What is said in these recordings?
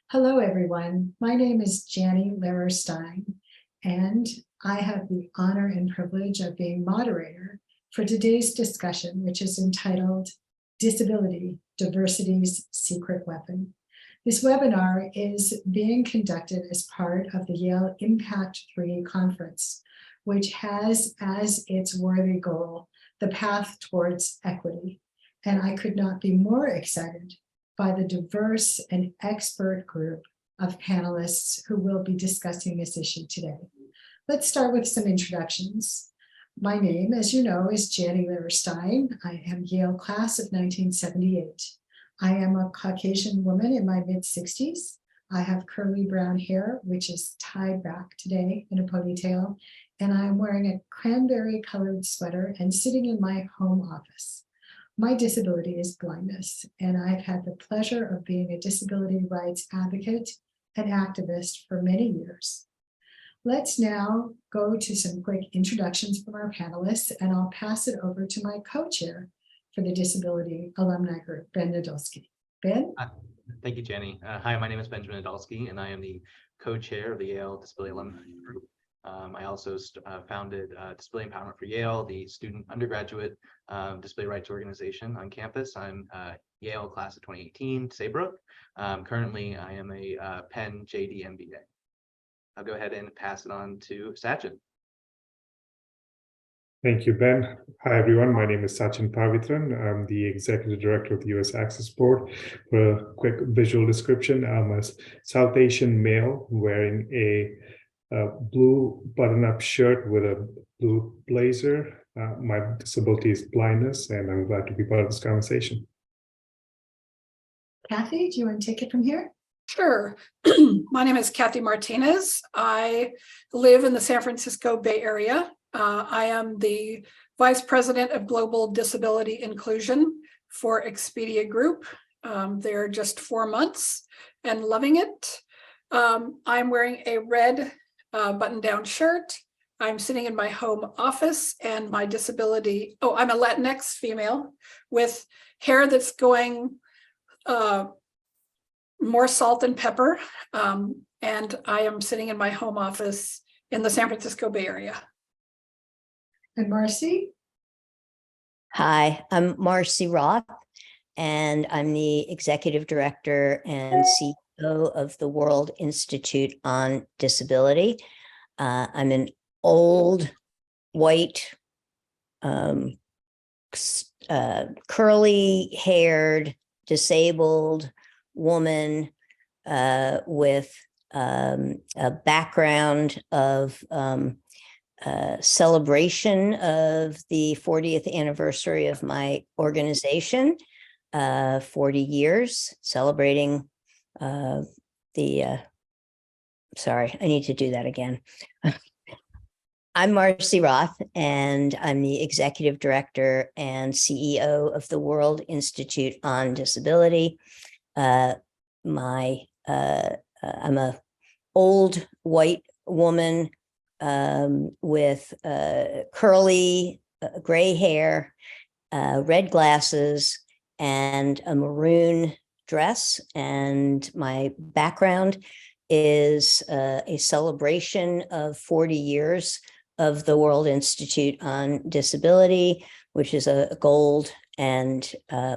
Hello, everyone. My name is Jannie Lehrer-Stein, and I have the honor and privilege of being moderator for today's discussion, which is entitled Disability, Diversity's Secret Weapon. This webinar is being conducted as part of the Yale Impact 3 conference, which has as its worthy goal the path towards equity. And I could not be more excited by the diverse and expert group of panelists who will be discussing this issue today. Let's start with some introductions. My name, as you know, is Jannie Lehrer-Stein. I am Yale class of 1978. I am a Caucasian woman in my mid-60s. I have curly brown hair, which is tied back today in a ponytail, and I'm wearing a cranberry colored sweater and sitting in my home office. My disability is blindness, and I've had the pleasure of being a disability rights advocate and activist for many years. Let's now go to some quick introductions from our panelists, and I'll pass it over to my co-chair for the Disability Alumni Group, Ben Nadolsky. Ben? Thank you, Jannie. Hi, my name is Benjamin Nadolsky, and I am the co-chair of the Yale Disability Alumni Group. I also founded Disability Empowerment for Yale, the student undergraduate disability rights organization on campus. I'm Yale class of 2018, Saybrook. Currently, I am a Penn JD MBA. I'll go ahead and pass it on to Sachin. Thank you, Ben. Hi, everyone. My name is Sachin Pavithran. I'm the Executive Director of the U.S. Access Board. For a quick visual description, I'm a South Asian male wearing a blue button-up shirt with a blue blazer. My disability is blindness, and I'm glad to be part of this conversation. Kathy, do you want to take it from here? Sure. My name is Kathy Martinez. I live in the San Francisco Bay Area. I am the Vice President of Global Disability Inclusion for Expedia Group. They're just 4 months and loving it. I'm wearing a red button-down shirt. I'm sitting in my home office, and my disability, I'm a Latinx female with hair that's going more salt than pepper. And I am sitting in my home office in the San Francisco Bay Area. And Marcie? Hi, I'm Marcie Roth, and I'm the Executive Director and CEO of the World Institute on Disability. I'm an old, white, curly-haired, disabled woman with a background of celebration of the 40th anniversary of my organization, 40 years, celebrating sorry, I need to do that again. I'm Marcie Roth, and I'm the Executive Director and CEO of the World Institute on Disability. I'm a old white woman with curly gray hair, red glasses, and a maroon dress. And my background is a celebration of 40 years of the World Institute on Disability, which is a gold and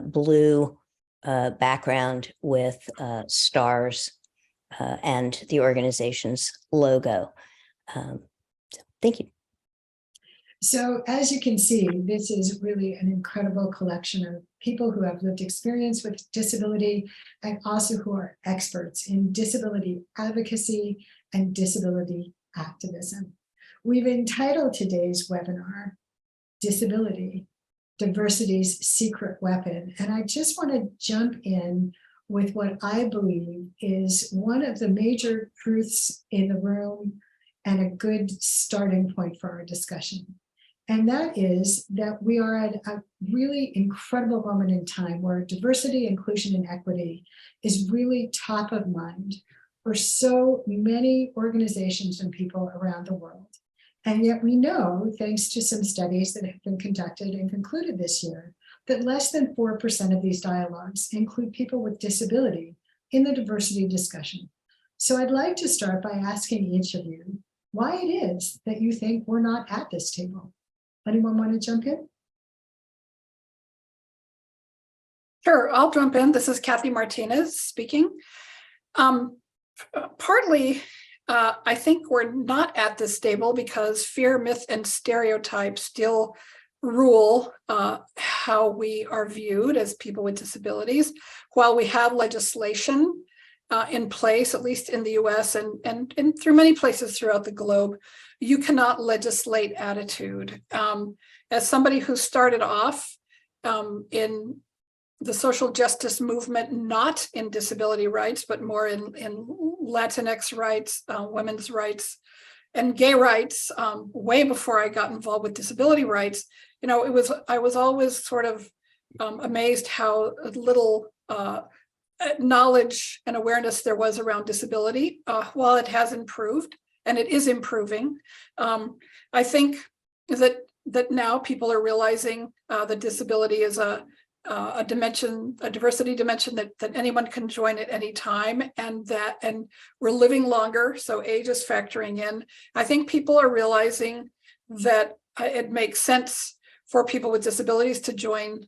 blue background with stars and the organization's logo. Thank you. So as you can see, this is really an incredible collection of people who have lived experience with disability and also who are experts in disability advocacy and disability activism. We've entitled today's webinar, Disability, Diversity's Secret Weapon. And I just want to jump in with what I believe is one of the major truths in the room and a good starting point for our discussion. And that is that we are at a really incredible moment in time where diversity, inclusion, and equity is really top of mind for so many organizations and people around the world. And yet we know, thanks to some studies that have been conducted and concluded this year, that less than 4% of these dialogues include people with disability in the diversity discussion. So I'd like to start by asking each of you why it is that you think we're not at this table. Anyone want to jump in? Sure, I'll jump in. This is Kathy Martinez speaking. Partly, I think we're not at this table because fear, myth, and stereotypes still rule how we are viewed as people with disabilities. While we have legislation in place, at least in the US and through many places throughout the globe, you cannot legislate attitude. As somebody who started off in the social justice movement, not in disability rights, but more in Latinx rights, women's rights, and gay rights, way before I got involved with disability rights, I was always sort of amazed how little knowledge and awareness there was around disability. While it has improved, and it is improving, I think that now people are realizing that disability is a dimension, a diversity dimension that anyone can join at any time, and we're living longer, so age is factoring in. I think people are realizing that it makes sense for people with disabilities to join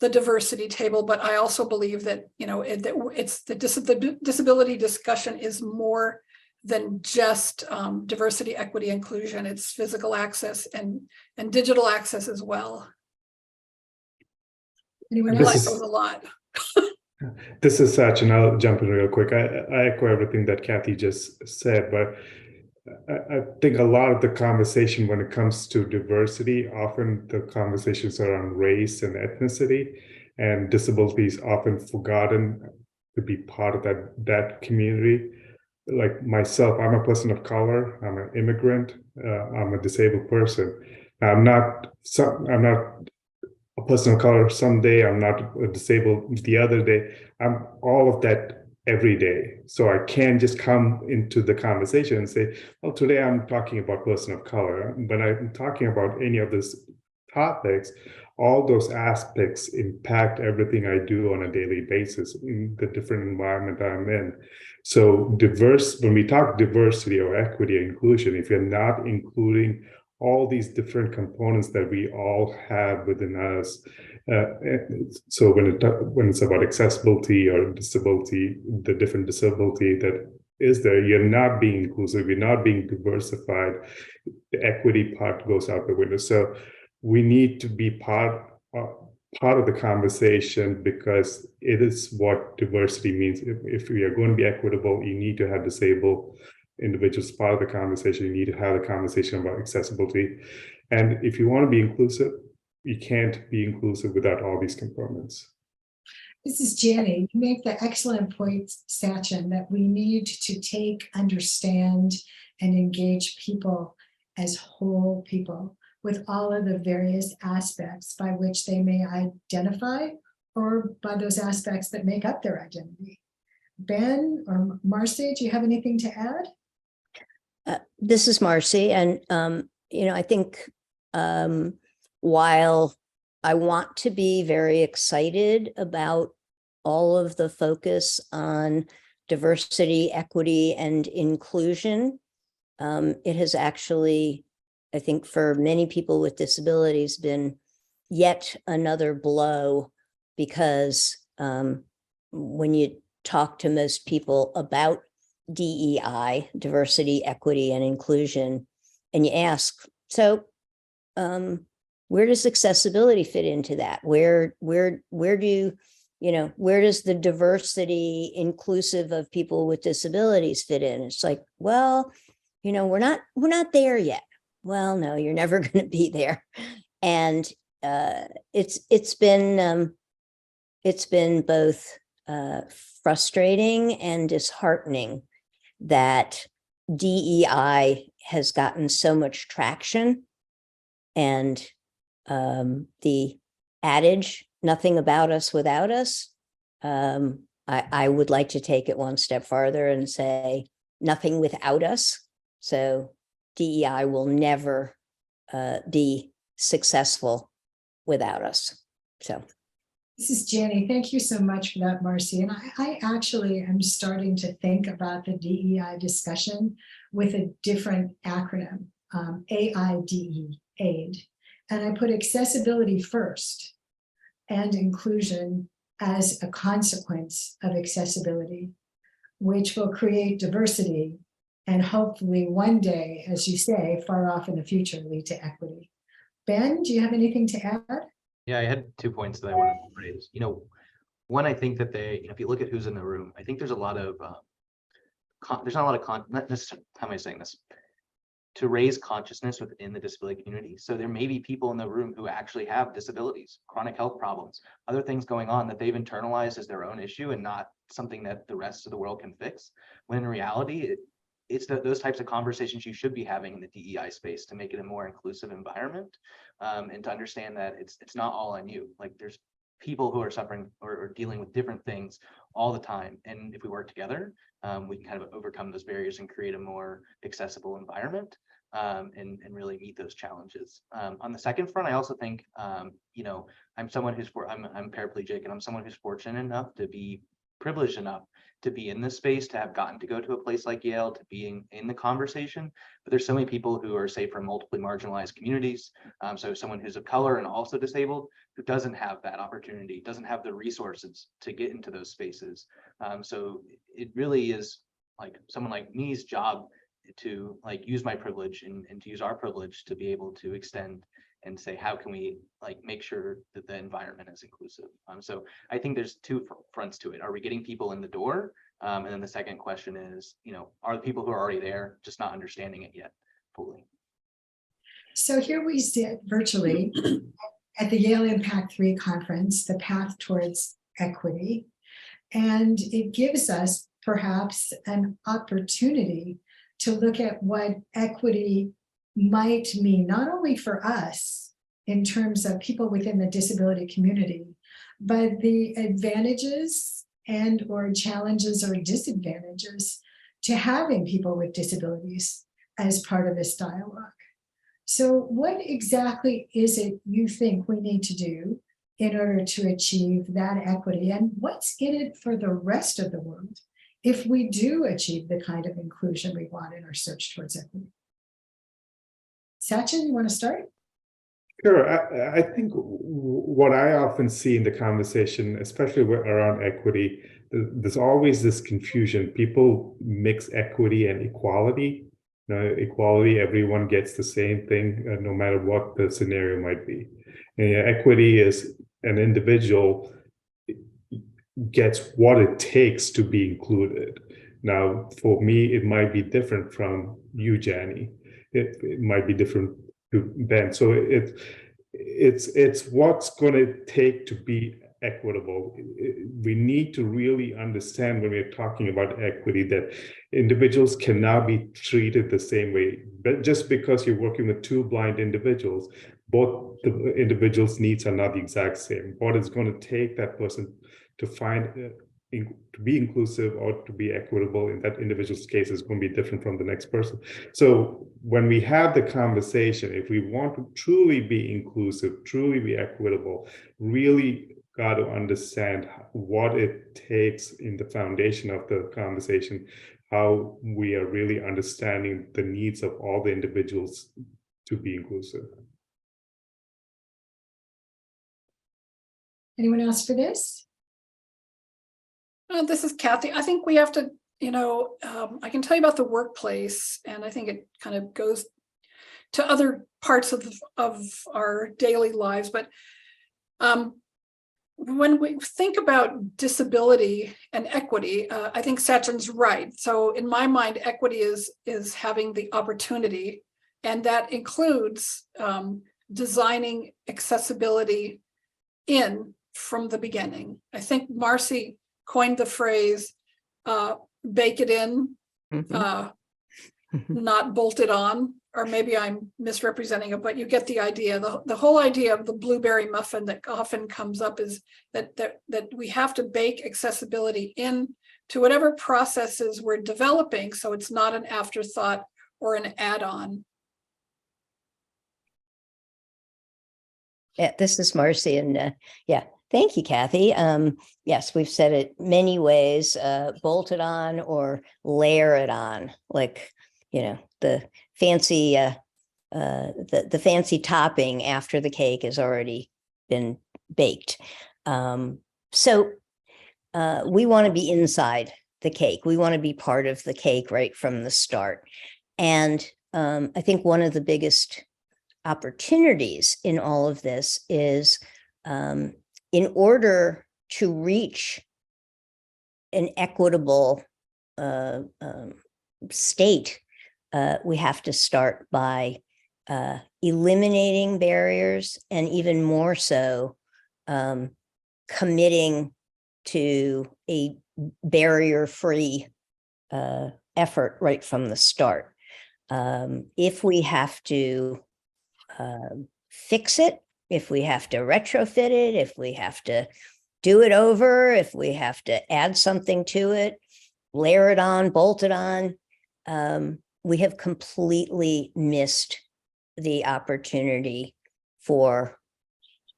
the diversity table, but I also believe that it's the disability discussion is more than just diversity, equity, inclusion. It's physical access and digital access as well. Anyone This else? is- That was a lot. This is Sachin. I'll jump in real quick. I echo everything that Kathy just said, but I think a lot of the conversation when it comes to diversity, often the conversations are on race and ethnicity, and disabilities often forgotten to be part of that community. Like myself, I'm a person of color. I'm an immigrant. I'm a disabled person. I'm not a person of color someday, I'm not disabled the other day. I'm all of that every day. So I can't just come into the conversation and say, well, today I'm talking about person of color. When I'm talking about any of these topics, all those aspects impact everything I do on a daily basis in the different environment I'm in. So when we talk diversity or equity or inclusion, if you're not including all these different components that we all have within us. So when it's about accessibility or disability, the different disability that is there, you're not being inclusive, you're not being diversified. The equity part goes out the window. So we need to be part of the conversation, because it is what diversity means. If we are going to be equitable, you need to have disabled individuals part of the conversation. You need to have a conversation about accessibility. And if you want to be inclusive, you can't be inclusive without all these components. This is Jenny. You make the excellent point, Sachin, that we need to take, understand, and engage people as whole people with all of the various aspects by which they may identify, or by those aspects that make up their identity. Ben or Marcie, do you have anything to add? This is Marcie, and I think while I want to be very excited about all of the focus on diversity, equity, and inclusion, it has actually, I think, for many people with disabilities, been yet another blow, because when you talk to most people about DEI, diversity, equity, and inclusion, and you ask, so where does accessibility fit into that? Where does the diversity inclusive of people with disabilities fit in? It's like, well, we're not there yet. Well, no, you're never going to be there. And it's been both frustrating and disheartening that DEI has gotten so much traction, and the adage, nothing about us without us, I would like to take it one step farther and say nothing without us. So DEI will never be successful without us. So This is Jenny. Thank you so much for that, Marcie. And I actually am starting to think about the DEI discussion with a different acronym, AIDE, AID. And I put accessibility first and inclusion as a consequence of accessibility, which will create diversity and hopefully one day, as you say, far off in the future, lead to equity. Ben, do you have anything to add? Yeah, I had 2 points that I wanted to raise. One, I think that if you look at who's in the room, I think there's a lot of, there's not a lot of, not necessarily, how am I saying this? To raise consciousness within the disability community. So there may be people in the room who actually have disabilities, chronic health problems, other things going on that they've internalized as their own issue and not something that the rest of the world can fix. When in reality, it's those types of conversations you should be having in the DEI space to make it a more inclusive environment, and to understand that it's not all on you. Like there's people who are suffering or dealing with different things all the time. And if we work together, we can kind of overcome those barriers and create a more accessible environment, and really meet those challenges. On the second front, I also think, I'm someone who's, I'm paraplegic, and I'm someone who's fortunate enough to be privileged enough to be in this space, to have gotten to go to a place like Yale, to being in the conversation. But there's so many people who are, say, from multiply marginalized communities. So someone who's of color and also disabled, who doesn't have that opportunity, doesn't have the resources to get into those spaces. So it really is like someone like me's job to like use my privilege and to use our privilege to be able to extend and say, how can we like make sure that the environment is inclusive? So I think there's 2 fronts to it. Are we getting people in the door? And then the second question is, are the people who are already there just not understanding it yet fully? So here we sit virtually at the Yale Impact 3 conference, the path towards equity. And it gives us perhaps an opportunity to look at what equity might mean, not only for us in terms of people within the disability community, but the advantages and or challenges or disadvantages to having people with disabilities as part of this dialogue. So what exactly is it you think we need to do in order to achieve that equity? And what's in it for the rest of the world if we do achieve the kind of inclusion we want in our search towards equity? Sachin, you want to start? Sure. I think what I often see in the conversation, especially around equity, there's always this confusion. People mix equity and equality. Equality, everyone gets the same thing, no matter what the scenario might be. And equity is an individual gets what it takes to be included. Now, for me, it might be different from you, Jenny. It might be different to Ben. So it's what's going to take to be equitable. We need to really understand when we're talking about equity that individuals cannot be treated the same way. But just because you're working with 2 blind individuals, both the individuals' needs are not the exact same. What it's going to take that person to find to be inclusive or to be equitable in that individual's case is going to be different from the next person. So when we have the conversation, if we want to truly be inclusive, truly be equitable, really got to understand what it takes in the foundation of the conversation, how we are really understanding the needs of all the individuals to be inclusive. Anyone else for this? This is Kathy. I think we have to, I can tell you about the workplace, and I think it kind of goes to other parts of our daily lives. But when we think about disability and equity, I think Sachin's right. So in my mind, equity is having the opportunity, and that includes designing accessibility in from the beginning. I think Marcie coined the phrase, bake it in, not bolt it on, or maybe I'm misrepresenting it, but you get the idea. The whole idea of the blueberry muffin that often comes up is that we have to bake accessibility in to whatever processes we're developing, so it's not an afterthought or an add-on. Yeah, this is Marcie, and Thank you, Kathy. Yes, we've said it many ways, bolt it on or layer it on, like, the fancy, the fancy topping after the cake has already been baked. So we want to be inside the cake. We want to be part of the cake right from the start. And I think one of the biggest opportunities in all of this is in order to reach an equitable state, we have to start by eliminating barriers, and even more so, committing to a barrier-free effort right from the start. If we have to fix it, if we have to retrofit it, if we have to do it over, if we have to add something to it, layer it on, bolt it on, we have completely missed the opportunity for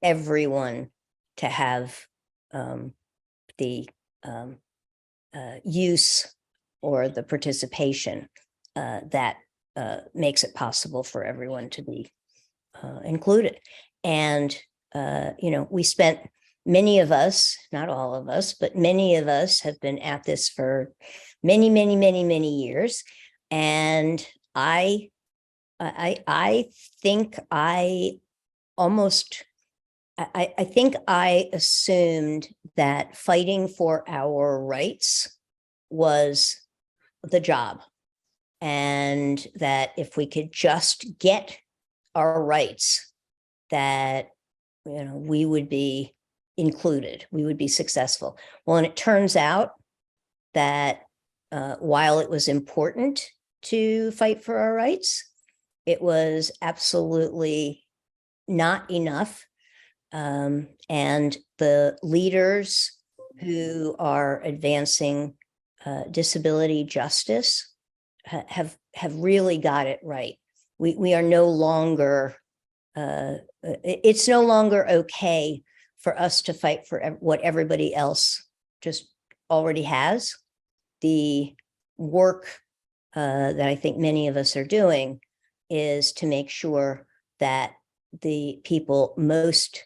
everyone to have the use or the participation that makes it possible for everyone to be included. And, we spent, many of us, not all of us, but many of us have been at this for many, many, many, many years. And I think I assumed that fighting for our rights was the job, and that if we could just get our rights, that we would be included, we would be successful. Well, and it turns out that while it was important to fight for our rights, it was absolutely not enough. And the leaders who are advancing disability justice have really got it right. We are no longer, it's no longer okay for us to fight for what everybody else just already has. The work that I think many of us are doing is to make sure that the people most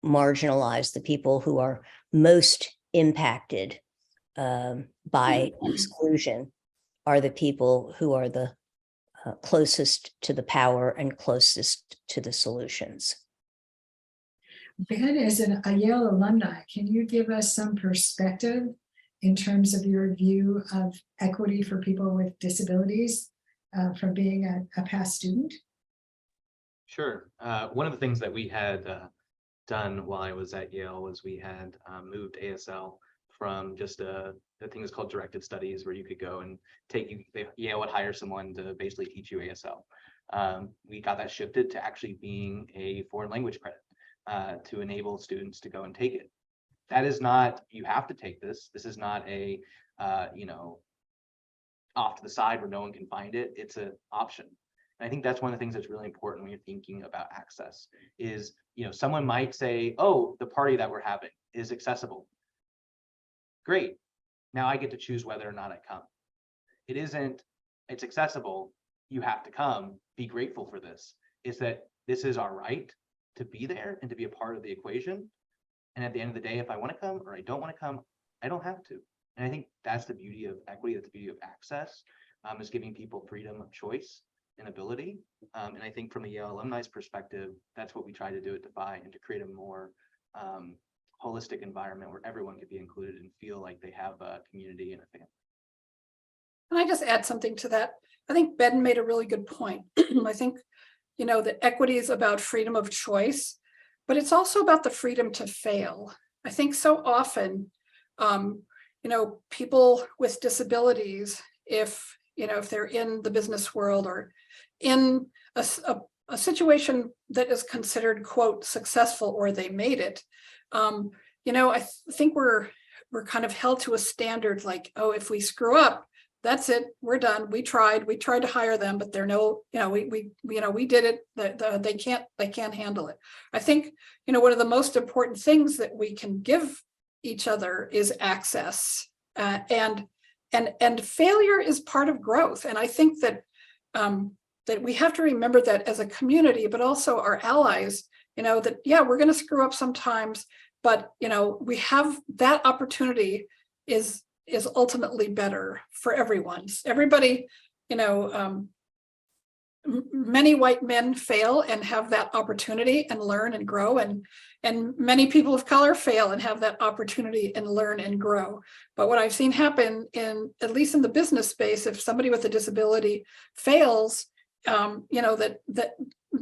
marginalized, the people who are most impacted by exclusion, are the people who are the closest to the power and closest to the solutions. Ben, as a Yale alumni, can you give us some perspective in terms of your view of equity for people with disabilities from being a past student? Sure. One of the things that we had done while I was at Yale was we had moved ASL from just a thing that's called directed studies, where you could go and Yale would hire someone to basically teach you ASL. We got that shifted to actually being a foreign language credit to enable students to go and take it. That is not, you have to take this. This is not a, off to the side where no one can find it. It's an option. And I think that's one of the things that's really important when you're thinking about access is, someone might say, oh, the party that we're having is accessible. Great. Now I get to choose whether or not I come. It isn't, it's accessible. You have to come. Be grateful for this. Is that this is our right to be there and to be a part of the equation. And at the end of the day, if I want to come or I don't want to come, I don't have to. And I think that's the beauty of equity, that's the beauty of access, is giving people freedom of choice and ability. And I think from the Yale alumni's perspective, that's what we try to do at Defy, and to create a more holistic environment where everyone could be included and feel like they have a community and a family. Can I just add something to that? I think Ben made a really good point. I think, that equity is about freedom of choice, but it's also about the freedom to fail. I think so often, people with disabilities, if they're in the business world or in a situation that is considered, quote, successful, or they made it, I think we're kind of held to a standard like, oh, if we screw up, that's it, we're done. We tried to hire them, but they're no, we did it. They can't handle it. I think, one of the most important things that we can give each other is access, and failure is part of growth. And I think that that we have to remember that as a community, but also our allies, that, yeah, we're going to screw up sometimes, but, we have that opportunity is ultimately better for everyone. Everybody, many white men fail and have that opportunity and learn and grow, and many people of color fail and have that opportunity and learn and grow. But what I've seen happen at least in the business space, if somebody with a disability fails, that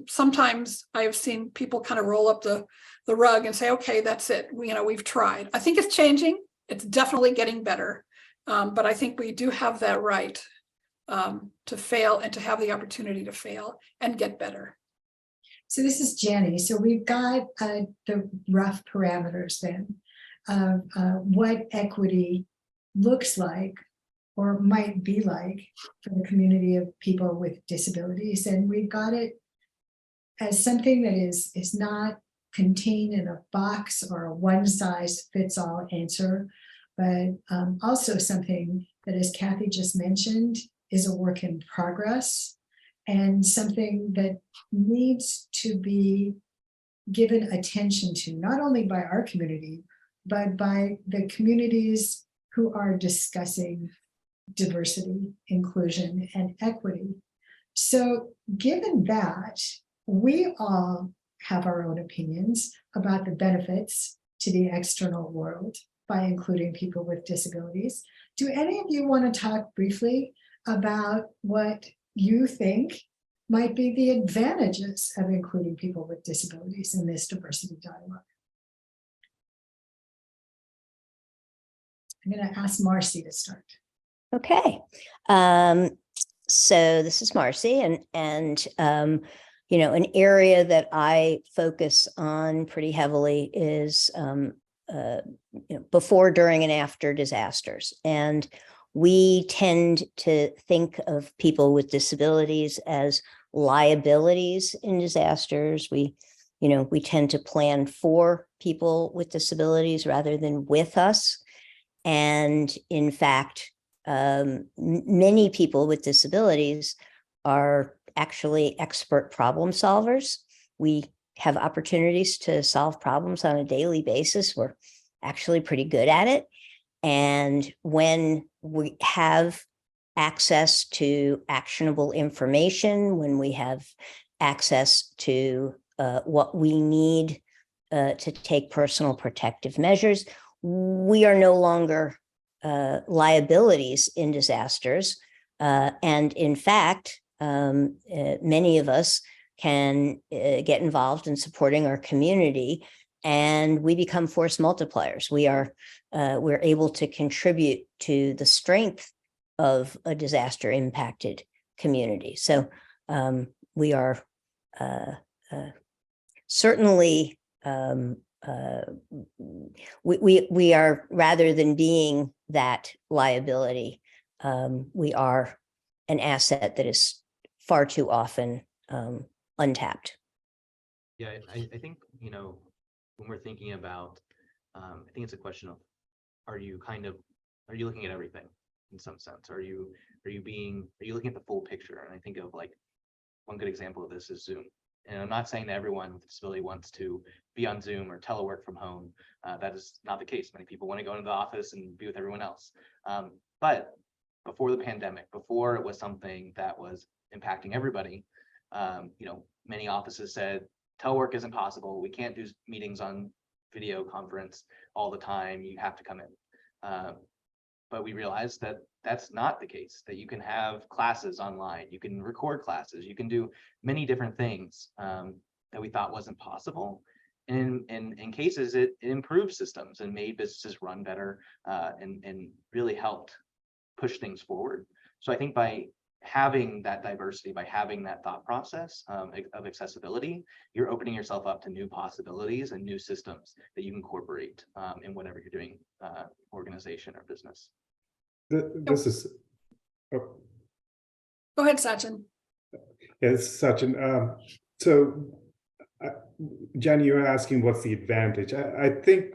sometimes I've seen people kind of roll up the rug and say, okay, that's it. We've tried. I think it's changing. It's definitely getting better. But I think we do have that right to fail and to have the opportunity to fail and get better. So this is Jenny. So we've got the rough parameters then of what equity looks like or might be like for the community of people with disabilities. And we've got it as something that is not contained in a box or a one-size-fits-all answer, but also something that, as Kathy just mentioned, is a work in progress and something that needs to be given attention to, not only by our community, but by the communities who are discussing diversity, inclusion, and equity. So given that, we all have our own opinions about the benefits to the external world by including people with disabilities. Do any of you want to talk briefly about what you think might be the advantages of including people with disabilities in this diversity dialogue? I'm going to ask Marcie to start. Okay. So this is Marcie, and an area that I focus on pretty heavily is before, during, and after disasters. And we tend to think of people with disabilities as liabilities in disasters. We tend to plan for people with disabilities rather than with us. And in fact, many people with disabilities are actually expert problem solvers. We have opportunities to solve problems on a daily basis. We're actually pretty good at it. And when we have access to actionable information, when we have access to what we need to take personal protective measures, we are no longer liabilities in disasters. And in fact, many of us can get involved in supporting our community, and we become force multipliers. We're able to contribute to the strength of a disaster impacted community. So we are certainly we are, rather than being that liability, we are an asset that is far too often untapped. Yeah, I think, when we're thinking about, I think it's a question of, are you looking at everything in some sense? Are you looking at the full picture? And I think of like one good example of this is Zoom. And I'm not saying that everyone with a disability wants to be on Zoom or telework from home. That is not the case. Many people want to go into the office and be with everyone else. But before the pandemic, before it was something that was impacting everybody, many offices said, telework isn't possible. We can't do meetings on video conference all the time. You have to come in. But we realized that that's not the case, that you can have classes online, you can record classes, you can do many different things that we thought wasn't possible. And in cases, it improved systems and made businesses run better and really helped push things forward. So I think by having that diversity, by having that thought process of accessibility, you're opening yourself up to new possibilities and new systems that you can incorporate in whatever you're doing, organization or business. This is Oh, Go ahead, Sachin. yes, Sachin. So, Jenny, you're asking what's the advantage. I think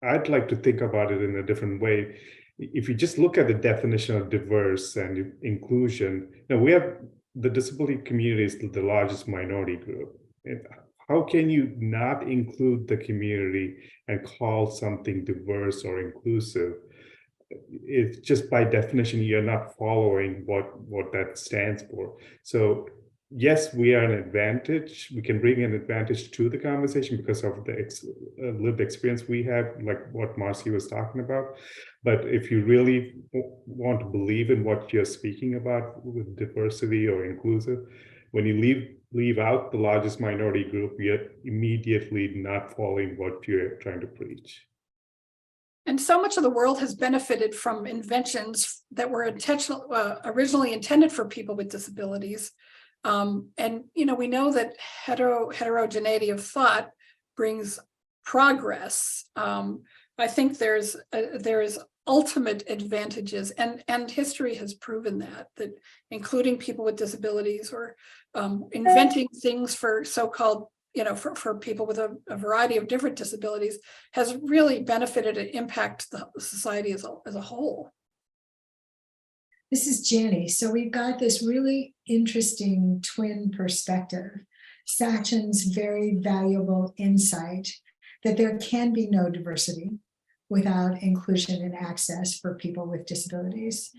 I'd like to think about it in a different way. If you just look at the definition of diverse and inclusion, we have the disability community is the largest minority group. And how can you not include the community and call something diverse or inclusive? It's just by definition, you're not following what that stands for. So yes, we are an advantage. We can bring an advantage to the conversation because of the lived experience we have, like what Marcie was talking about. But if you really want to believe in what you're speaking about with diversity or inclusive, when you leave out the largest minority group, you're immediately not following what you're trying to preach. And so much of the world has benefited from inventions that were originally intended for people with disabilities. And we know that heterogeneity of thought brings progress. I think there's ultimate advantages, and history has proven that including people with disabilities or inventing things for so-called for people with a variety of different disabilities has really benefited and impacted the society as a whole. This is Jenny. So we've got this really interesting twin perspective. Sachin's very valuable insight that there can be no diversity without inclusion and access for people with disabilities.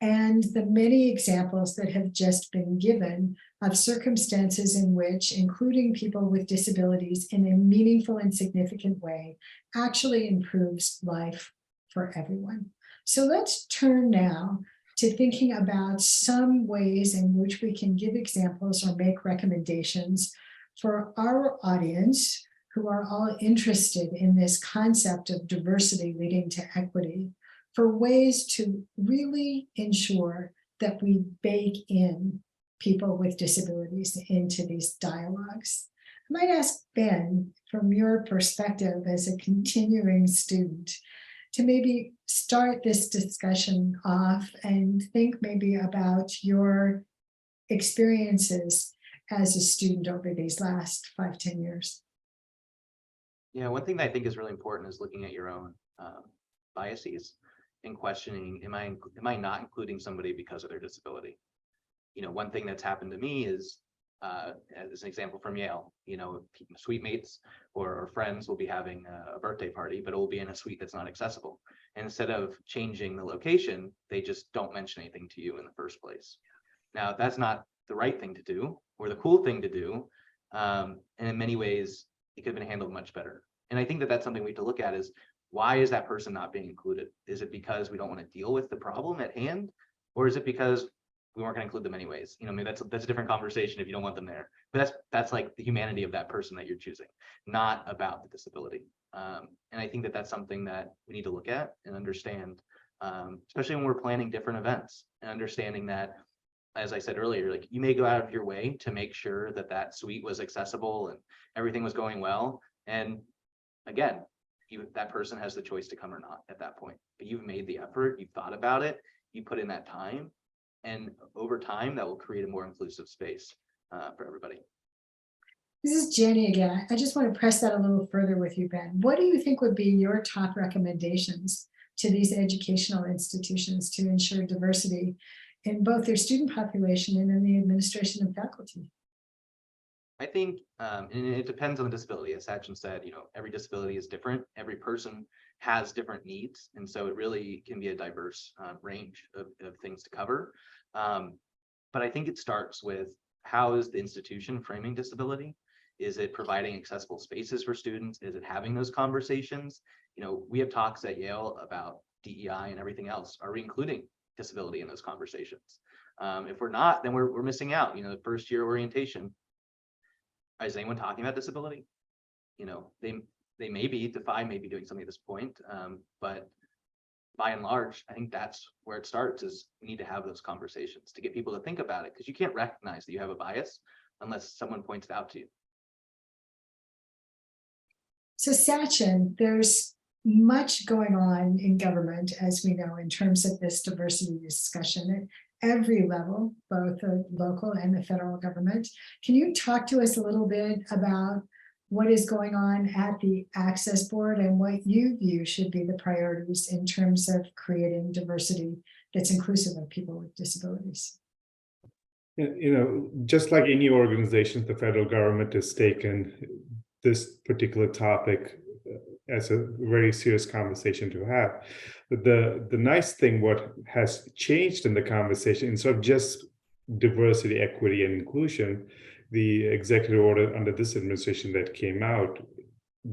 And the many examples that have just been given of circumstances in which including people with disabilities in a meaningful and significant way actually improves life for everyone. So let's turn now to thinking about some ways in which we can give examples or make recommendations for our audience who are all interested in this concept of diversity leading to equity, for ways to really ensure that we bake in people with disabilities into these dialogues. I might ask Ben, from your perspective as a continuing student, to maybe start this discussion off and think maybe about your experiences as a student over these last 5-10 years. Yeah, one thing that I think is really important is looking at your own biases and questioning, am I not including somebody because of their disability? One thing that's happened to me is, as an example from Yale, suite mates or friends will be having a birthday party, but it will be in a suite that's not accessible. And instead of changing the location, they just don't mention anything to you in the first place. Now, that's not the right thing to do or the cool thing to do. And in many ways, it could have been handled much better. And I think that that's something we have to look at is, why is that person not being included? Is it because we don't want to deal with the problem at hand? Or is it because we weren't going to include them anyways? Maybe that's a different conversation if you don't want them there. But that's like the humanity of that person that you're choosing, not about the disability. And I think that that's something that we need to look at and understand, especially when we're planning different events, and understanding that, as I said earlier, like, you may go out of your way to make sure that that suite was accessible and everything was going well. And again, that person has the choice to come or not at that point. But you've made the effort, you've thought about it, you put in that time, and over time that will create a more inclusive space for everybody. This is Jenny again. I just want to press that a little further with you, Ben. What do you think would be your top recommendations to these educational institutions to ensure diversity in both their student population and in the administration and faculty? I think, and it depends on the disability. As Sachin said, every disability is different. Every person has different needs. And so it really can be a diverse range of things to cover. But I think it starts with, how is the institution framing disability? Is it providing accessible spaces for students? Is it having those conversations? We have talks at Yale about DEI and everything else. Are we including disability in those conversations? If we're not, then we're missing out. The first year orientation, is anyone talking about disability? They may be, Defy may be doing something at this point, but by and large, I think that's where it starts, is we need to have those conversations to get people to think about it, because you can't recognize that you have a bias unless someone points it out to you. So Sachin, there's much going on in government, as we know, in terms of this diversity discussion. every level, both the local and the federal government. Can you talk to us a little bit about what is going on at the Access Board and what you view should be the priorities in terms of creating diversity that's inclusive of people with disabilities? Just like any organization, the federal government has taken this particular topic as a very serious conversation to have. But the nice thing, what has changed in the conversation, instead of just diversity, equity, and inclusion, the executive order under this administration that came out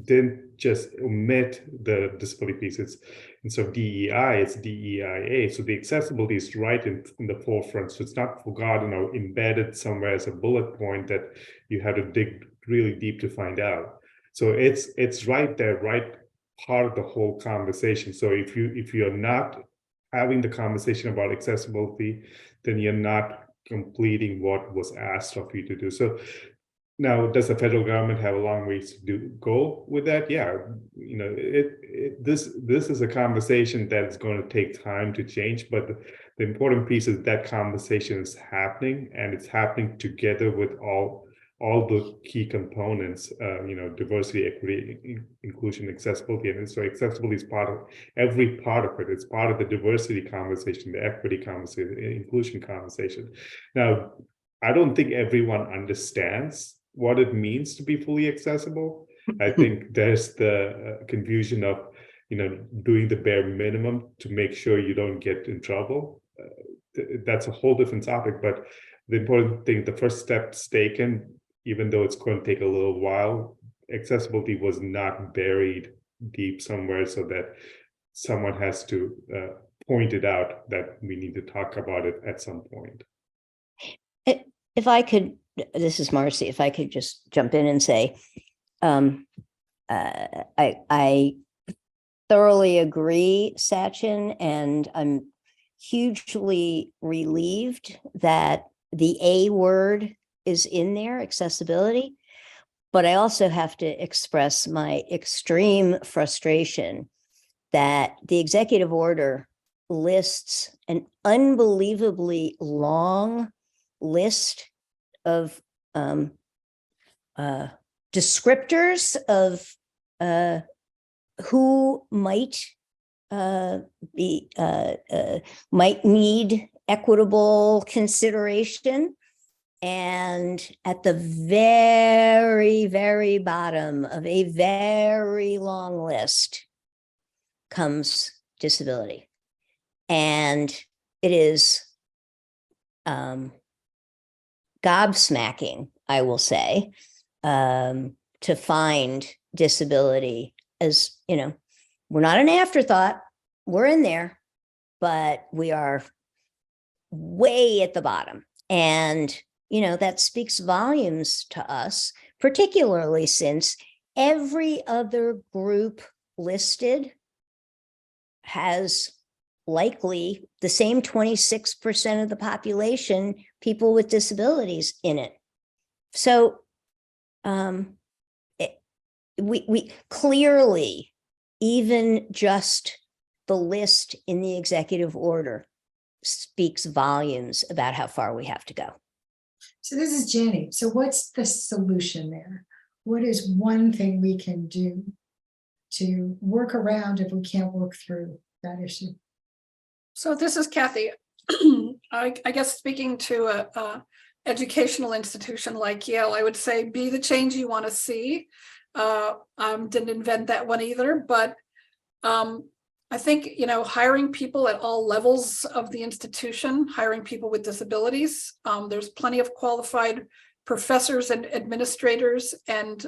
didn't just omit the disability piece. Instead of DEI, it's DEIA. So the accessibility is right in the forefront. So it's not forgotten or embedded somewhere as a bullet point that you have to dig really deep to find out. So it's right there, right part of the whole conversation. So if you're not having the conversation about accessibility, then you're not completing what was asked of you to do. So now, does the federal government have a long ways to go with that? Yeah, this is a conversation that's going to take time to change, but the important piece is that conversation is happening, and it's happening together with all the key components, diversity, equity, inclusion, accessibility. And so accessibility is part of every part of it. It's part of the diversity conversation, the equity conversation, inclusion conversation. Now, I don't think everyone understands what it means to be fully accessible. I think there's the confusion of, doing the bare minimum to make sure you don't get in trouble. That's a whole different topic, but the important thing, the first step's taken, even though it's going to take a little while. Accessibility was not buried deep somewhere so that someone has to point it out that we need to talk about it at some point. If I could, this is Marcie, if I could just jump in and say, I thoroughly agree, Sachin, and I'm hugely relieved that the A word is in there, accessibility. But I also have to express my extreme frustration that the executive order lists an unbelievably long list of descriptors of who might might need equitable consideration. And at the very, very bottom of a very long list comes disability. And it is gobsmacking, I will say, to find disability as, we're not an afterthought, we're in there, but we are way at the bottom. And, that speaks volumes to us, particularly since every other group listed has likely the same 26% of the population, people with disabilities in it. So we clearly, even just the list in the executive order speaks volumes about how far we have to go. So this is Jenny. So what's the solution there? What is one thing we can do to work around if we can't work through that issue? So this is Kathy. I guess speaking to a educational institution like Yale, I would say be the change you want to see. Didn't invent that one either, but I think, hiring people at all levels of the institution, hiring people with disabilities. There's plenty of qualified professors and administrators and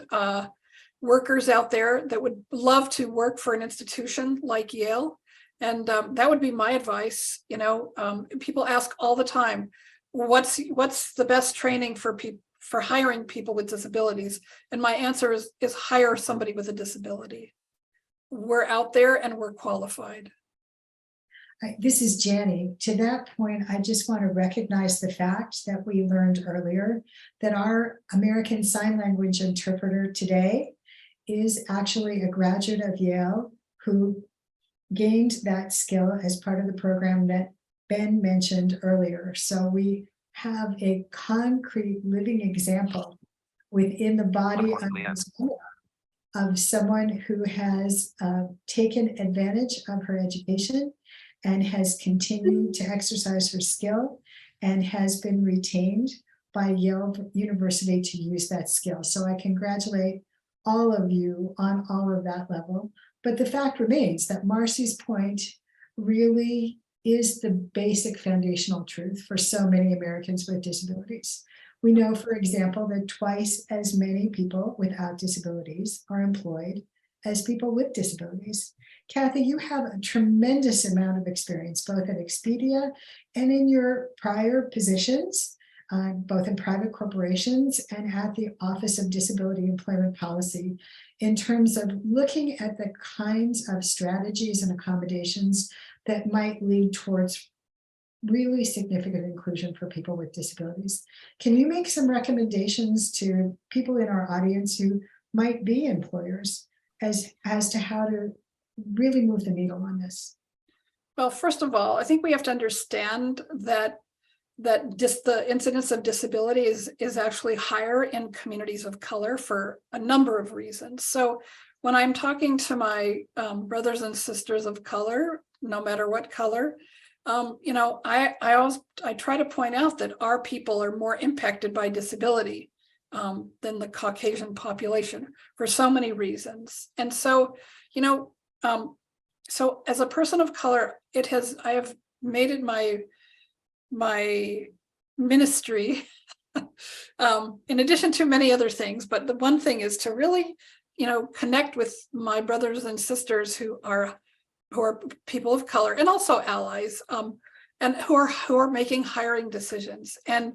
workers out there that would love to work for an institution like Yale. And that would be my advice. People ask all the time, what's the best training for hiring people with disabilities? And my answer is hire somebody with a disability. We're out there and we're qualified. This is Jenny. To that point, I just want to recognize the fact that we learned earlier that our American Sign Language interpreter today is actually a graduate of Yale who gained that skill as part of the program that Ben mentioned earlier. So we have a concrete living example within the body of this woman, of someone who has taken advantage of her education and has continued to exercise her skill and has been retained by Yale University to use that skill. So I congratulate all of you on all of that level. But the fact remains that Marcie's point really is the basic foundational truth for so many Americans with disabilities. We know, for example, that twice as many people without disabilities are employed as people with disabilities. Kathy, you have a tremendous amount of experience, both at Expedia and in your prior positions, both in private corporations and at the Office of Disability Employment Policy, in terms of looking at the kinds of strategies and accommodations that might lead towards really significant inclusion for people with disabilities. Can you make some recommendations to people in our audience who might be employers as to how to really move the needle on this? Well, first of all, I think we have to understand that just the incidence of disability is actually higher in communities of color for a number of reasons. So when I'm talking to my brothers and sisters of color, no matter what color, I try to point out that our people are more impacted by disability than the Caucasian population for so many reasons. And so, so as a person of color, I have made it my ministry, in addition to many other things, but the one thing is to really, connect with my brothers and sisters who are people of color and also allies, and who are making hiring decisions, and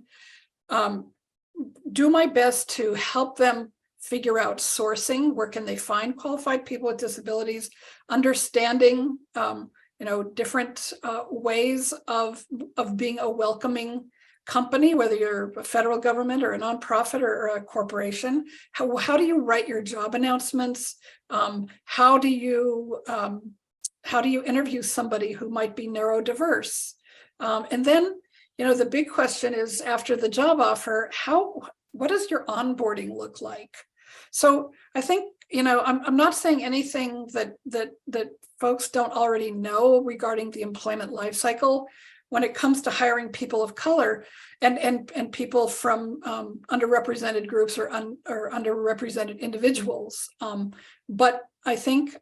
do my best to help them figure out sourcing. Where can they find qualified people with disabilities? Understanding, different ways of being a welcoming company, whether you're a federal government or a nonprofit or a corporation. How do you write your job announcements? How do you interview somebody who might be neurodiverse? And then, the big question is, after the job offer, what does your onboarding look like? So I think, I'm not saying anything that folks don't already know regarding the employment life cycle when it comes to hiring people of color and people from underrepresented groups or underrepresented individuals. But I think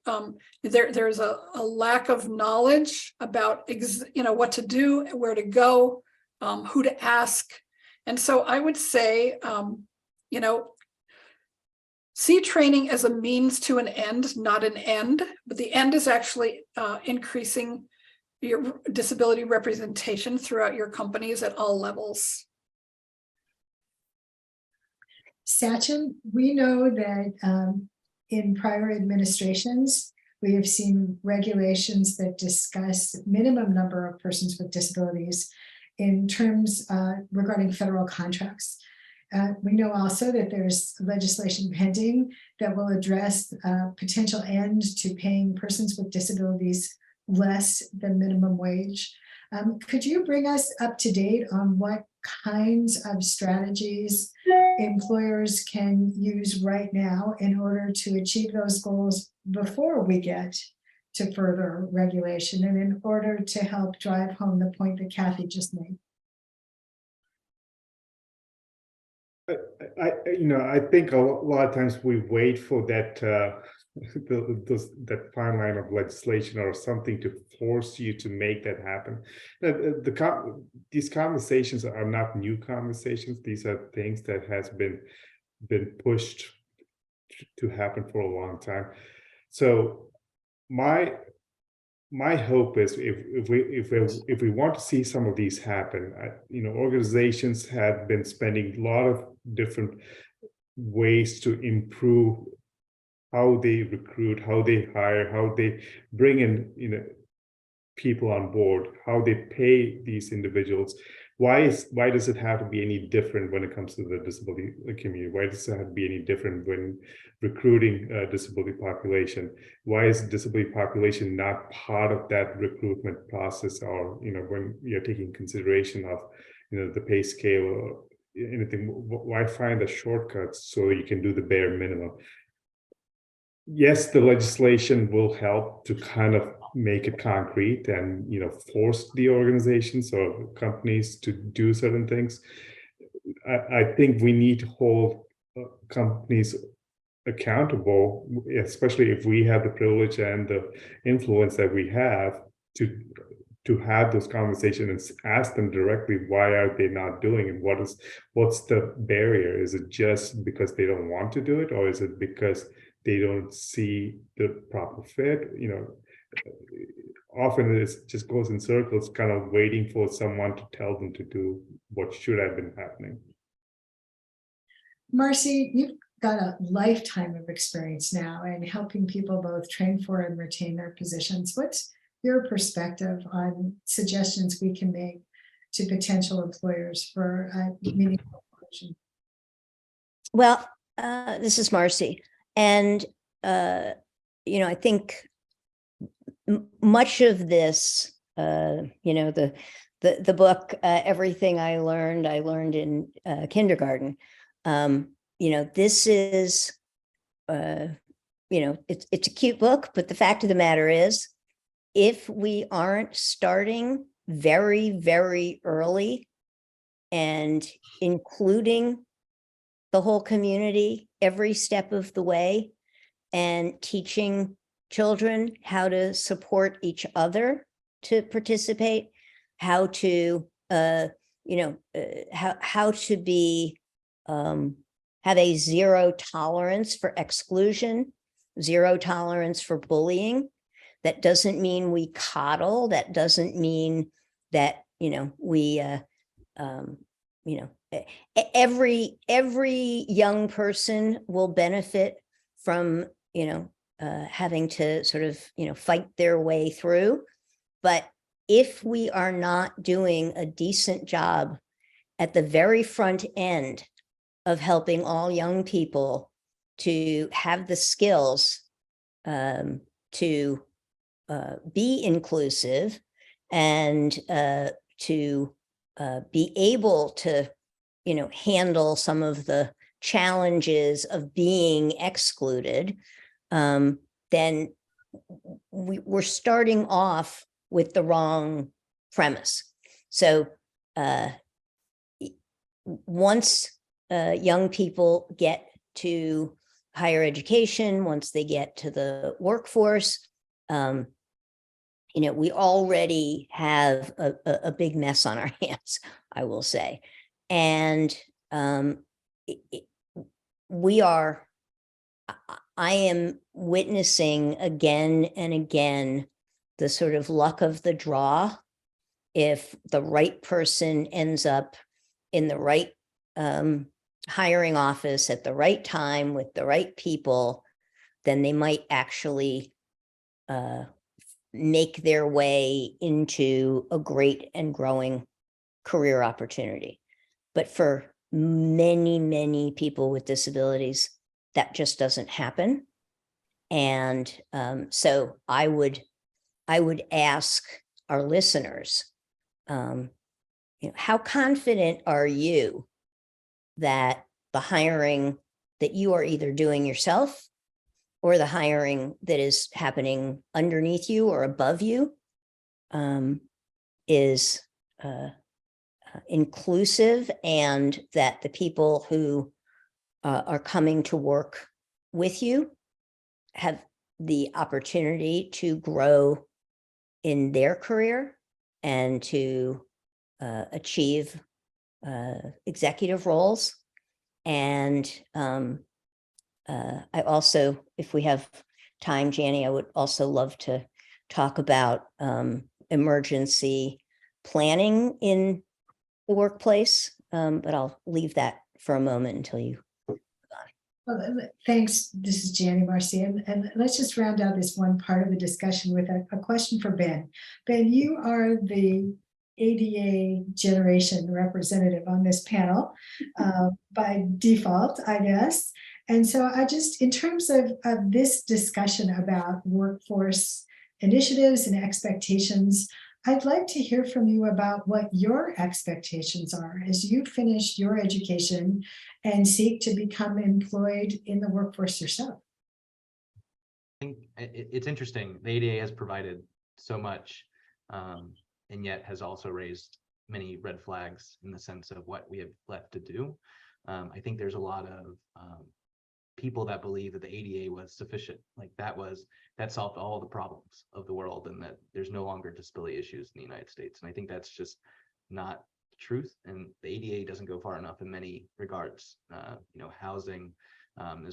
there's a lack of knowledge about what to do, where to go, who to ask. And so I would say, see training as a means to an end, not an end, but the end is actually increasing your disability representation throughout your companies at all levels. Sachin, we know that in prior administrations, we have seen regulations that discuss minimum number of persons with disabilities in terms regarding federal contracts. We know also that there's legislation pending that will address potential end to paying persons with disabilities less than minimum wage. Could you bring us up to date on what kinds of strategies employers can use right now in order to achieve those goals before we get to further regulation, and in order to help drive home the point that Kathy just made? I think a lot of times we wait for that that fine line of legislation or something to force you to make that happen. These conversations are not new conversations. These are things that has been pushed to happen for a long time. So my hope is if we want to see some of these happen, organizations have been spending a lot of different ways to improve how they recruit, how they hire, how they bring in people on board, how they pay these individuals. why does it have to be any different when it comes to the disability community? Why does it have to be any different when recruiting a disability population? Why is disability population not part of that recruitment process, or when you're taking consideration of the pay scale or anything? Why find the shortcuts so you can do the bare minimum? Yes, the legislation will help to kind of make it concrete and force the organizations or companies to do certain things. I think we need to hold companies accountable, especially if we have the privilege and the influence that we have to have those conversations and ask them directly, why are they not doing it? What's the barrier? Is it just because they don't want to do it, or is it because they don't see the proper fit? Often it just goes in circles, kind of waiting for someone to tell them to do what should have been happening. Marcie, you've got a lifetime of experience now in helping people both train for and retain their positions. What's your perspective on suggestions we can make to potential employers for meaningful inclusion? Well, this is Marcie, and I think much of this, the book, Everything I Learned in kindergarten. This is, it's a cute book, but the fact of the matter is, if we aren't starting very, very early and including the whole community every step of the way and teaching children how to support each other to participate, how to, how to be, have a zero tolerance for exclusion, zero tolerance for bullying. That doesn't mean we coddle. That doesn't mean that, we, every young person will benefit from, having to sort of, fight their way through. But if we are not doing a decent job at the very front end of helping all young people to have the skills to be inclusive and to be able to, handle some of the challenges of being excluded, then we're starting off with the wrong premise. So once young people get to higher education, once they get to the workforce, we already have a big mess on our hands, I will say. And I am witnessing again and again the sort of luck of the draw. If the right person ends up in the right hiring office at the right time with the right people, then they might actually make their way into a great and growing career opportunity. But for many, many people with disabilities, that just doesn't happen. And so I would ask our listeners, how confident are you that the hiring that you are either doing yourself or the hiring that is happening underneath you or above you is inclusive, and that the people who are coming to work with you have the opportunity to grow in their career and to achieve executive roles. And I also, if we have time, Janie, I would also love to talk about emergency planning in the workplace, but I'll leave that for a moment until you. Well, thanks. This is Janie, Marcie, and let's just round out this one part of the discussion with a question for Ben. Ben, you are the ADA generation representative on this panel by default, I guess. And so I just, in terms of this discussion about workforce initiatives and expectations, I'd like to hear from you about what your expectations are as you finish your education and seek to become employed in the workforce yourself. I think it's interesting. The ADA has provided so much, and yet has also raised many red flags in the sense of what we have left to do. I think there's a lot of people that believe that the ADA was sufficient, like that solved all the problems of the world, and that there's no longer disability issues in the United States. And I think that's just not the truth. And the ADA doesn't go far enough in many regards. Housing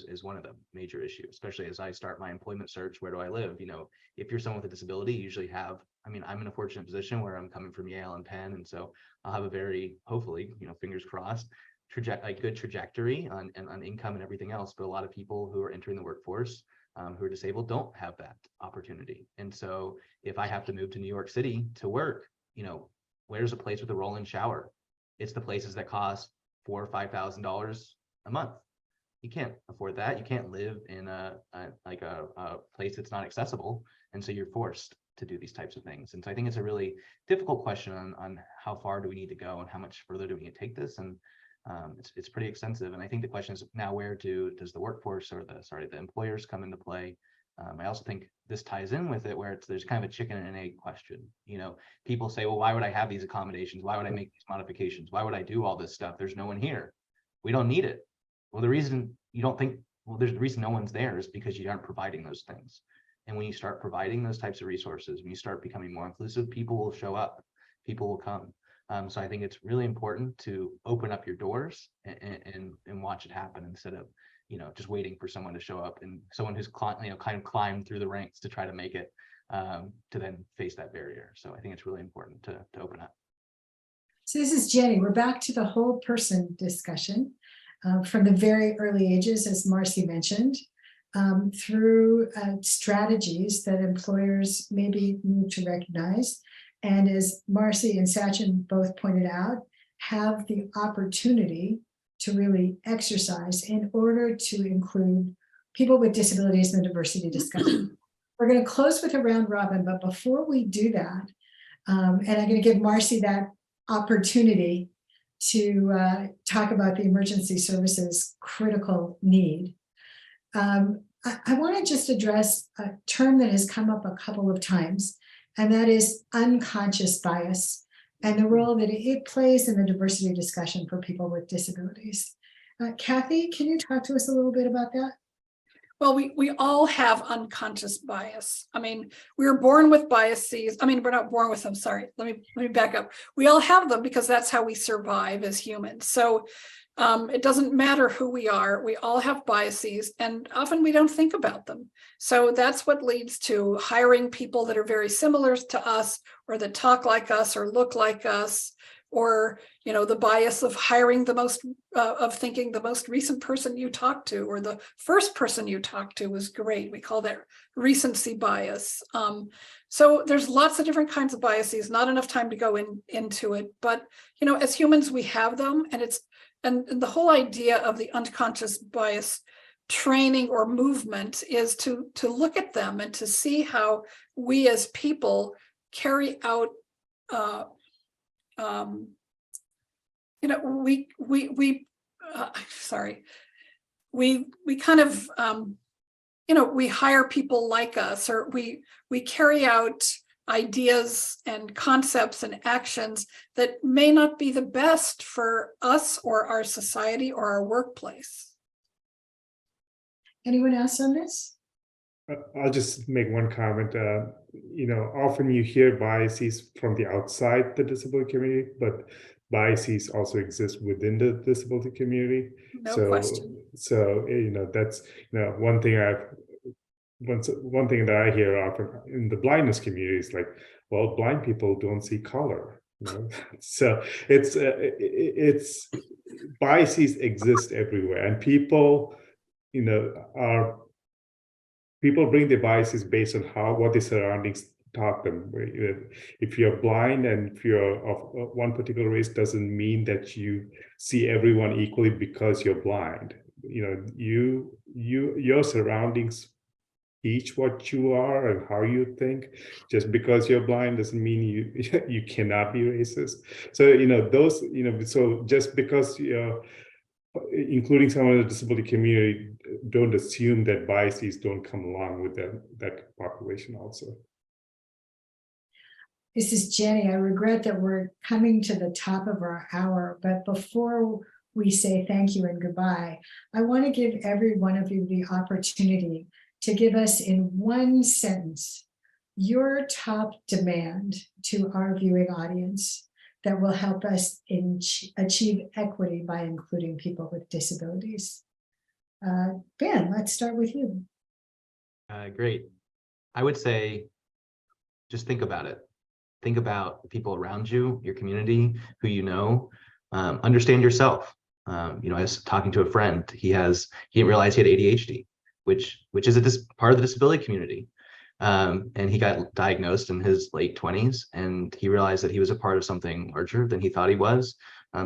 is one of the major issues, especially as I start my employment search. Where do I live? If you're someone with a disability, you usually have, I'm in a fortunate position where I'm coming from Yale and Penn, and so I'll have a very, hopefully, fingers crossed, good trajectory on income and everything else. But a lot of people who are entering the workforce who are disabled don't have that opportunity. And so if I have to move to New York City to work, where's a place with a roll-in shower? It's the places that cost $4,000 or $5,000 a month. You can't afford that. You can't live in a place that's not accessible. And so you're forced to do these types of things. And so I think it's a really difficult question on how far do we need to go and how much further do we need to take this. And it's pretty extensive. And I think the question is now, where does the workforce or the employers come into play? I also think this ties in with it, where there's kind of a chicken and an egg question. People say, well, why would I have these accommodations? Why would I make these modifications? Why would I do all this stuff? There's no one here. We don't need it. Well, the reason you don't think, there's the reason no one's there is because you aren't providing those things. And when you start providing those types of resources, when you start becoming more inclusive, people will show up, people will come. So I think it's really important to open up your doors and watch it happen, instead of, just waiting for someone to show up, and someone who's kind of climbed through the ranks to try to make it, to then face that barrier. So I think it's really important to open up. So this is Jenny. We're back to the whole person discussion. From the very early ages, as Marcie mentioned, through strategies that employers maybe need to recognize. And as Marcie and Sachin both pointed out, have the opportunity to really exercise in order to include people with disabilities in the diversity discussion. We're going to close with a round robin, but before we do that, and I'm going to give Marcie that opportunity to talk about the emergency services critical need. I want to just address a term that has come up a couple of times, and that is unconscious bias and the role that it plays in the diversity discussion for people with disabilities. Kathy, can you talk to us a little bit about that? Well, we all have unconscious bias. We were born with biases. We're not born with them. Sorry, let me back up. We all have them because that's how we survive as humans. So it doesn't matter who we are. We all have biases, and often we don't think about them. So that's what leads to hiring people that are very similar to us, or that talk like us or look like us, or the bias of hiring thinking the most recent person you talked to, or the first person you talked to was great. We call that recency bias. So there's lots of different kinds of biases. Not enough time to go into it, but as humans we have them, and the whole idea of the unconscious bias training or movement is to look at them and to see how we as people carry out we kind of we hire people like us, or we carry out ideas and concepts and actions that may not be the best for us or our society or our workplace. Anyone else on this? I'll just make one comment. Often you hear biases from the outside the disability community, but biases also exist within the disability community. No question. So that's one thing that I hear often in the blindness community is like, well, blind people don't see color. So it's biases exist everywhere, and people bring their biases based on what their surroundings taught them. If you're blind and if you're of one particular race, doesn't mean that you see everyone equally because you're blind. Your surroundings teach what you are and how you think. Just because you're blind doesn't mean you cannot be racist. So so just because you're including someone in the disability community, don't assume that biases don't come along with that population also. This is Jenny. I regret that we're coming to the top of our hour, but before we say thank you and goodbye, I want to give every one of you the opportunity to give us in one sentence your top demand to our viewing audience that will help us achieve equity by including people with disabilities. Ben, let's start with you. Great. I would say, just think about it. Think about the people around you, your community, who you know. Understand yourself. I was talking to a friend. He didn't realize he had ADHD, which is part of the disability community. And he got diagnosed in his late 20s, and he realized that he was a part of something larger than he thought he was.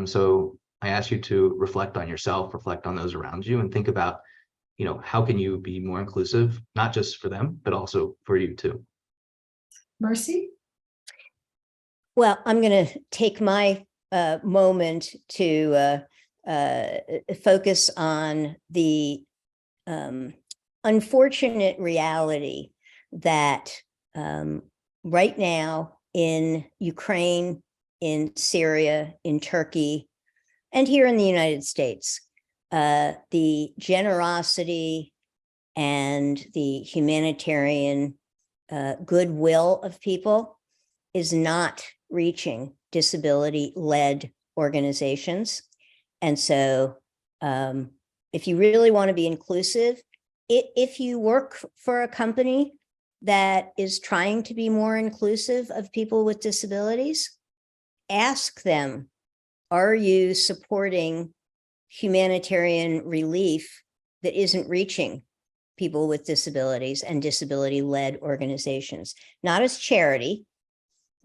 So I ask you to reflect on yourself, reflect on those around you, and think about, how can you be more inclusive, not just for them, but also for you too. Marcie? Well, I'm going to take my moment to focus on the unfortunate reality that right now in Ukraine, in Syria, in Turkey, and here in the United States, the generosity and the humanitarian goodwill of people is not reaching disability-led organizations. And so if you really want to be inclusive, if you work for a company that is trying to be more inclusive of people with disabilities, ask them, are you supporting humanitarian relief that isn't reaching people with disabilities and disability-led organizations? Not as charity,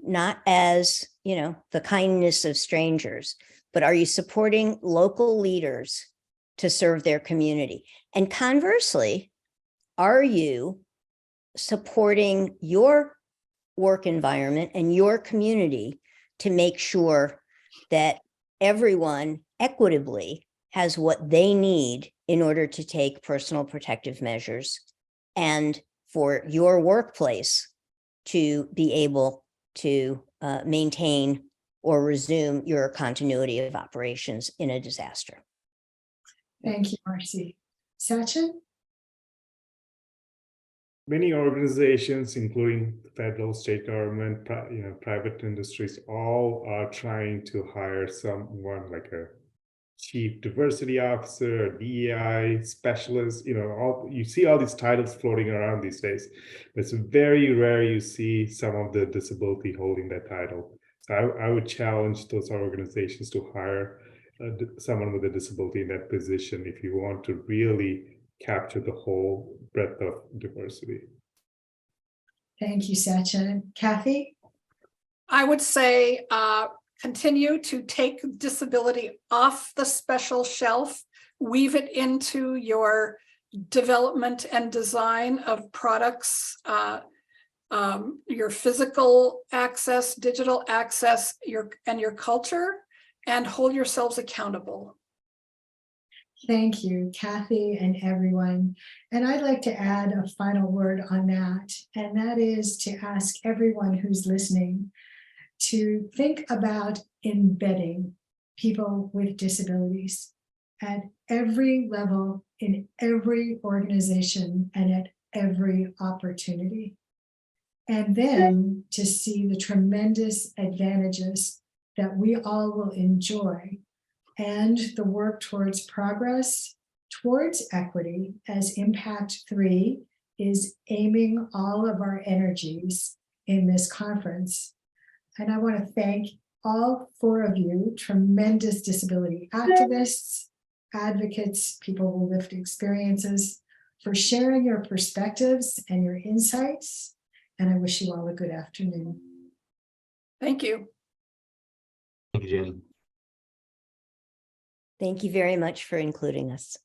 not as, the kindness of strangers, but are you supporting local leaders to serve their community? And conversely, are you supporting your work environment and your community to make sure that everyone equitably has what they need in order to take personal protective measures, and for your workplace to be able to maintain or resume your continuity of operations in a disaster? Thank you, Marcie. Sachin? Many organizations, including federal, state government, private industries, all are trying to hire someone like a chief diversity officer, a DEI specialist. You see all these titles floating around these days. But it's very rare you see some of the disability holding that title. So I would challenge those organizations to hire someone with a disability in that position if you want to really capture the whole breadth of diversity. Thank you, Sachin. Kathy? I would say continue to take disability off the special shelf, weave it into your development and design of products, your physical access, digital access, your culture, and hold yourselves accountable. Thank you, Kathy and everyone. And I'd like to add a final word on that, and that is to ask everyone who's listening to think about embedding people with disabilities at every level, in every organization, and at every opportunity. And then to see the tremendous advantages that we all will enjoy, and the work towards progress, towards equity, as Impact 3 is aiming all of our energies in this conference. And I want to thank all 4 of you, tremendous disability activists, advocates, people with lived experiences, for sharing your perspectives and your insights, And I wish you all a good afternoon. Thank you. Thank you, Jenny. Thank you very much for including us.